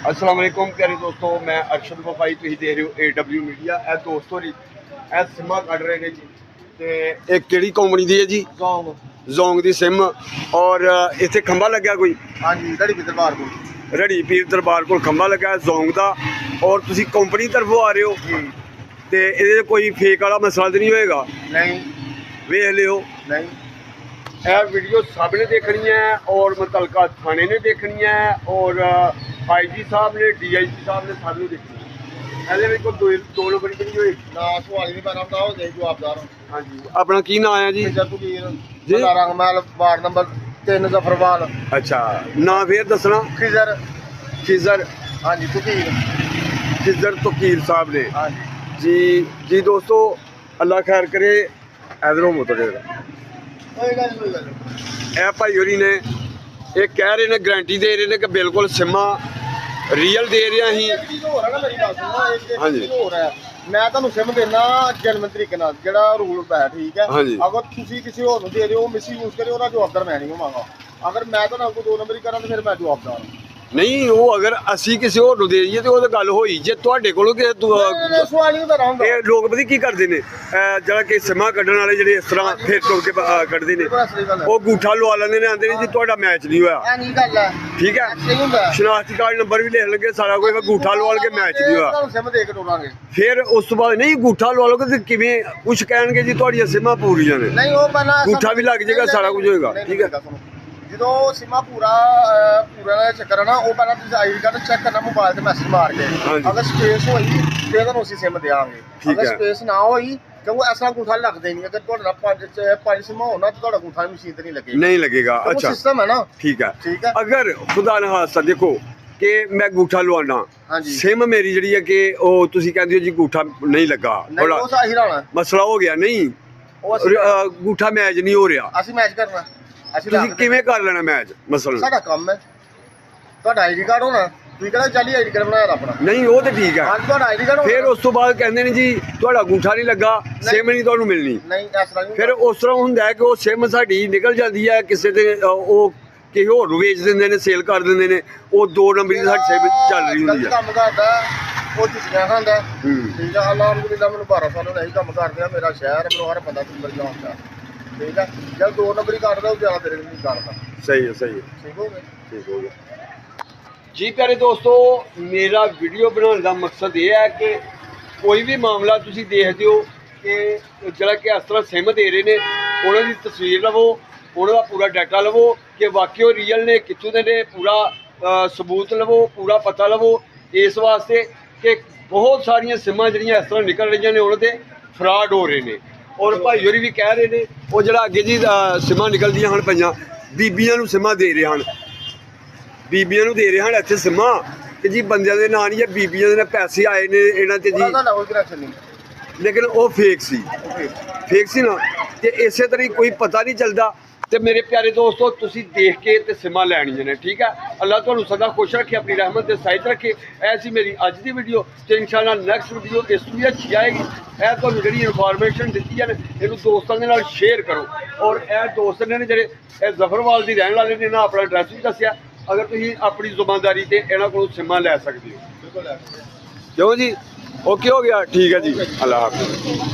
अस्सलाम वालेकुम प्यारे दोस्तों, मैं अरशद वफाई, तुम देख रहे हो AW मीडिया। ए दोस्तों जी ए सिमा कट रहे हैं जी, ते एक केड़ी कंपनी दी है जी? जोंग दी सिम। और इत्थे खंबा लग्या कोई? हाँ जी, रड़ी पीर दरबार को। रड़ी पीर दरबार को खंबा लग्या जोंग दा, और तुसी कंपनी तरफों आ रहे हो जी। ते इहदे कोई फेक वाला मसला तो नहीं होएगा? नहीं वेख लियो। नहीं, यह वीडियो सब ने देखनी है और मुतलका थाने ने देखनी है और IG साहब ने, DIG साहब ने सारे देखनी है। ਇਹਦੇ ਵਿੱਚ ਕੋਈ ਦੋ ਨੰਬਰ ਦੀ ਨਹੀਂ ਹੋਈ। ना सवाल नहीं पैना बताओ जय जवाबदार हूँ। हाँ जी, अपना की नाम है जी? जी? Rangmahal ward number 3 Zafarwal. अच्छा, ना फिर दसना। खिजर। खिजर। हाँ जी, तुकीर। खिजर तकीर साहब ने। हाँ जी जी दोस्तों, अल्लाह खैर करे। इधरों मोटर ए भाई होरी ने ये कह रहे ने, गारंटी दे रहे ने कि बिल्कुल सिमा रीयल दे रहे हैं। हाँ जी। मैं ਤੁਹਾਨੂੰ ਸਿਮ ਦੇਣਾ ਜਨਮ ਤਰੀਕੇ ਨਾਲ ਜਿਹੜਾ ਰੂਲ ਹੈ, ਠੀਕ ਹੈ। ਹਾਂਜੀ। ਅਗਰ ਤੁਸੀਂ ਕਿਸੇ ਹੋਰ ਨੂੰ ਦੇ ਰਹੇ ਹੋ, ਮਿਸਯੂਜ਼ ਕਰੇ, ਉਹਦਾ ਜਵਾਬਦਾਰ ਮੈਂ ਨਹੀਂ ਹੋਵਾਂਗਾ। ਅਗਰ ਮੈਂ ਤੁਹਾਨੂੰ ਕੋਈ 2 ਨੰਬਰੀ ਕਰਾਂ ਤਾਂ ਫਿਰ ਮੈਂ ਜਵਾਬਦਾਰ ਹਾਂ। नहीं वो अगर असी किसी होर नूं दे दईए तो गल होई, जे तुहाडे कोलों कि सवाल ही होता रहूंगा। ਇਹ ਲੋਕ ਪਤਾ ਕੀ ਕਰਦੇ ਨੇ, ਜਿਹੜਾ ਕਿ ਸਿਮਾ ਕੱਢਣ ਵਾਲੇ ਜਿਹੜੇ ਇਸ ਤਰ੍ਹਾਂ ਫੇਰ ਤੁਰ ਕੇ ਕੱਢਦੇ ਨੇ, ਉਹ ਗੂਠਾ ਲਵਾ ਲੈਂਦੇ ਨੇ, ਆਂਦੇ ਨੇ ਜੀ ਤੁਹਾਡਾ ਮੈਚ ਨਹੀਂ ਹੋਇਆ। ਇਹ ਨਹੀਂ ਗੱਲ ਹੈ, ਠੀਕ ਹੈ, ਸਹੀ ਹੁੰਦਾ। ਸ਼ਨਾਖਤੀ ਕਾਰਡ ਨੰਬਰ ਵੀ ਲਿਖ ਲਗੇ ਸਾਰਾ ਕੁਝ, ਫਿਰ ਗੂਠਾ ਲਵਾ ਕੇ ਮੈਚ ਨਹੀਂ ਹੋਇਆ। ਤੁਹਾਨੂੰ ਸਿਮ ਦੇ ਕੇ ਟੋਰਾਂਗੇ। ਫਿਰ ਉਸ ਤੋਂ ਬਾਅਦ ਨਹੀਂ ਗੂਠਾ ਲਵਾ ਲੋਗੇ ਤੇ ਕਿਵੇਂ ਕੁਝ ਕਹਿਣਗੇ ਜੀ ਤੁਹਾਡੀਆਂ ਸਿਮਾਂ ਪੂਰੀਆਂ ਨੇ। ਨਹੀਂ ਉਹ ਪਹਿਲਾਂ ਗੂਠਾ ਵੀ ਲੱਗ ਜਾਏਗਾ, ਸਾਰਾ ਕੁਝ ਹੋਏਗਾ। ਠੀਕ ਹੈ, ਜਦੋਂ ਸਿਮਾ ਪੂਰਾ ਦਾ ਚੱਕਰ ਹੈ ਨਾ, ਉਹ ਪਹਿਲਾਂ ਤੁਸੀਂ ਆਈਡੀ ਕਾਰਡ ਚੈੱਕ ਕਰਨਾ, ਮੋਬਾਈਲ ਤੇ ਮੈਸੇਜ ਮਾਰ ਕੇ। ਅਗਰ ਸਪੇਸ ਹੋਈ ਤੇ ਤੁਹਾਨੂੰ ਅਸੀਂ ਸਿਮ ਦੇਵਾਂਗੇ, ਅਗਰ ਸਪੇਸ ਨਾ ਹੋਈ ਕਿਉਂਕਿ ਐਸਾ ਅੰਗੂਠਾ ਲੱਗਦੇ ਨਹੀਂ। ਅਗਰ ਤੁਹਾਡੇ ਨਾਲ ਪੰਜ ਸਿਮਾਂ ਹੋਣ ਤਾਂ ਤੁਹਾਡਾ ਅੰਗੂਠਾ ਮਸ਼ੀਨ ਤੇ ਨਹੀਂ ਲੱਗੇਗਾ। ਨਹੀਂ ਲੱਗੇਗਾ। ਅੱਛਾ ਸਿਸਟਮ ਹੈ ਨਾ। ਠੀਕ ਹੈ। ਠੀਕ ਹੈ। ਅਗਰ ਖੁਦਾ ਨਾ ਖਾਸਤਾ ਦੇਖੋ ਕਿ ਮੈਂ ਗੂਠਾ ਲਵਾਉਣਾ, ਹਾਂਜੀ, ਸਿਮ ਮੇਰੀ ਜਿਹੜੀ ਹੈ ਕਿ ਉਹ ਤੁਸੀਂ ਕਹਿੰਦੇ ਹੋ ਜੀ ਗੂਠਾ ਨਹੀਂ ਲੱਗਾ, ਨਹੀਂ ਉਹ ਸਹੀ ਰਹਿਣਾ ਮਸਲਾ ਹੋ ਗਿਆ। ਨਹੀਂ ਉਹ ਗੂਠਾ ਮੈਚ ਨਹੀਂ ਹੋ ਰਿਹਾ, ਅਸੀਂ ਮੈਚ ਕਰਨਾ। ਅਸੀਂ ਤੁਸੀਂ ਕਿਵੇਂ ਕਰ ਲੈਣਾ ਮੈਚ? ਮਸਲਾ ਸਾਡਾ ਕੰਮ ਹੈ। ਤੁਹਾਡਾ ਆਈਡੀ ਕਾਰਡ ਹੋਣਾ, ਤੁਸੀਂ ਕਹਿੰਦੇ ਚੱਲੀ ਆਈਡੀ ਕਾਰਡ ਬਣਾਇਆ ਆਪਣਾ। ਨਹੀਂ ਉਹ ਤੇ ਠੀਕ ਹੈ। ਹਾਂਜੀ, ਤੁਹਾਡਾ ਆਈਡੀ ਕਾਰਡ ਫਿਰ ਉਸ ਤੋਂ ਬਾਅਦ ਕਹਿੰਦੇ ਨੇ ਜੀ ਤੁਹਾਡਾ ਗੂਠਾ ਨਹੀਂ ਲੱਗਾ, ਸਿਮ ਨਹੀਂ ਤੁਹਾਨੂੰ ਮਿਲਣੀ। ਨਹੀਂ ਇਸ ਤਰ੍ਹਾਂ ਨਹੀਂ। ਫਿਰ ਉਸ ਤਰ੍ਹਾਂ ਹੁੰਦਾ ਹੈ ਕਿ ਉਹ ਸਿਮ ਸਾਡੀ ਨਿਕਲ ਜਾਂਦੀ ਹੈ ਕਿਸੇ ਤੇ, ਉਹ ਕਿਸੇ ਹੋਰ ਨੂੰ ਵੇਚ ਦਿੰਦੇ ਨੇ, ਸੇਲ ਕਰ ਦਿੰਦੇ ਨੇ, ਉਹ 2 ਨੰਬਰੀ ਦੀ ਸਾਡੀ ਸਿਮ ਚੱਲ ਰਹੀ ਹੁੰਦੀ ਹੈ। ਕੰਮ ਕਰਦਾ ਉਹ ਚੀਜ਼ਾਂ ਖਾਂਦਾ। ਠੀਕ ਹੈ, ਅਲਹਮਦੁਲਿਲਾ ਮੈਨੂੰ 12 ਸਾਲ ਹੋ ਗਏ ਇਹੀ ਕੰਮ ਕਰਦੇ ਆ। ਮੇਰਾ ਸ਼ਹਿਰ ਮੈਨੂੰ ਹਰ ਬੰਦਾ ਨੰਬਰ ਜਾਣਦਾ। ਠੀਕ ਹੈ, ਜਦ 2 ਨੰਬਰੀ ਕਰਦਾ ਉਹ ਜ਼ਿਆਦਾ ਦੇਰ ਨਹੀਂ ਕਰਦਾ। ਸਹੀ ਹੈ, ਸਹੀ ਹੈ। ਠੀਕ ਹੋ ਗਿਆ, ਠੀਕ ਹੋ ਗਿਆ जी। प्यारे दोस्तों, मेरा वीडियो बनाने का मकसद ये है कि कोई भी मामला तुसी देखते हो कि जरा कि इस तरह सिम दे रहे हैं, उन्होंने तस्वीर लवो, उन्होंने पूरा डाटा लवो कि वाकई वो रियल ने, कितों दे ने, पूरा सबूत लवो, पूरा पता लवो। इस वास्ते कि बहुत सारिया सिमां जिहड़ियां इस तरह निकल रही ने, उन्होंने फ्रॉड हो रहे हैं। और भाई होरी भी कह रहे हैं वो जरा अगे जी सिमां निकलदियां हन पईयां, बीबियां नूं सिमां दे रहे हैं, बीबियां नूं दे रहे हैं इत्थे सिमां कि जी बंदियां दे नां नहीं है, बीबियां दे पैसे आए ने इन्हां ते जी, ਉਹਦਾ ਕੋਈ ਕਨੈਕਸ਼ਨ ਨਹੀਂ। लेकिन वो फेक सी, फेक सी ना। ते इसे तरह कोई पता नहीं चलता। तो मेरे प्यारे दोस्तों, तुसी देख के ते सिमां लैणियां ने। ठीक है, अल्लाह तुहानूं सदा खुश रखे, अपनी रहमत दे साइड रखे। ऐसी मेरी अज दी वीडियो ते इंशाअल्लाह नैक्सट वीडियो इस भी अच्छी आएगी। ऐ तुहानूं जिहड़ी इन्फॉर्मेशन दित्ती है ना, इहनूं दोस्तां दे नाल शेयर करो। और ऐ दोस्त ने जिहड़े जफरवाल दी रहण वाले ने ना, अपना एड्रैस भी दस्सिया। अगर तुसीं अपनी जुम्मेदारी ते इन्हां कोलों सिमां लै सकदे हो। क्यों जी? ओके हो गया? ठीक है जी, अल्लाह हाफिज़।